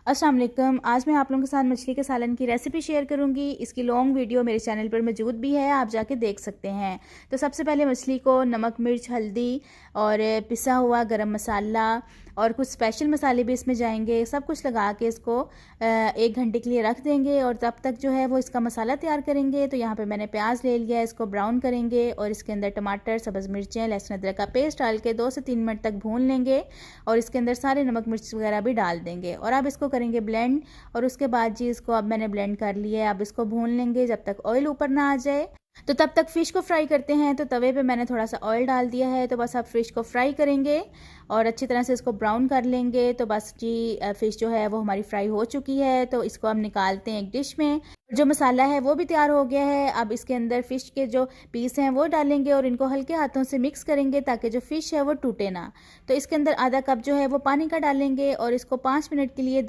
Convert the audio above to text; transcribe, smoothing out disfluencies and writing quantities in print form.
अस्सलाम वालेकुम। आज मैं आप लोगों के साथ मछली के सालन की रेसिपी शेयर करूंगी। इसकी लॉन्ग वीडियो मेरे चैनल पर मौजूद भी है, आप जाके देख सकते हैं। तो सबसे पहले मछली को नमक, मिर्च, हल्दी और पिसा हुआ गरम मसाला और कुछ स्पेशल मसाले भी इसमें जाएंगे, सब कुछ लगा के इसको 1 घंटे के लिए रख देंगे और तब तक जो है वो इसका मसाला तैयार करेंगे। तो यहाँ पे मैंने प्याज ले लिया, इसको ब्राउन करेंगे और इसके अंदर टमाटर, सब्ज़ मिर्चें, लहसुन अदरक का पेस्ट डाल के 2 से 3 मिनट तक भून लेंगे और इसके अंदर सारे नमक मिर्च वगैरह भी डाल देंगे और अब इसको करेंगे ब्लेंड। और उसके बाद जी इसको अब मैंने ब्लेंड कर लिया है। अब इसको भून लेंगे जब तक ऑयल ऊपर ना आ जाए। तो तब तक फ़िश को फ्राई करते हैं। तो तवे पे मैंने थोड़ा सा ऑयल डाल दिया है। तो बस अब फ़िश को फ्राई करेंगे और अच्छी तरह से इसको ब्राउन कर लेंगे। तो बस जी फ़िश जो है वो हमारी फ्राई हो चुकी है। तो इसको हम निकालते हैं एक डिश में। जो मसाला है वो भी तैयार हो गया है। अब इसके अंदर फ़िश के जो पीस हैं वो डालेंगे और इनको हल्के हाथों से मिक्स करेंगे ताकि जो फ़िश है वो टूटे ना। तो इसके अंदर आधा कप जो है वो पानी का डालेंगे और इसको 5 मिनट के लिए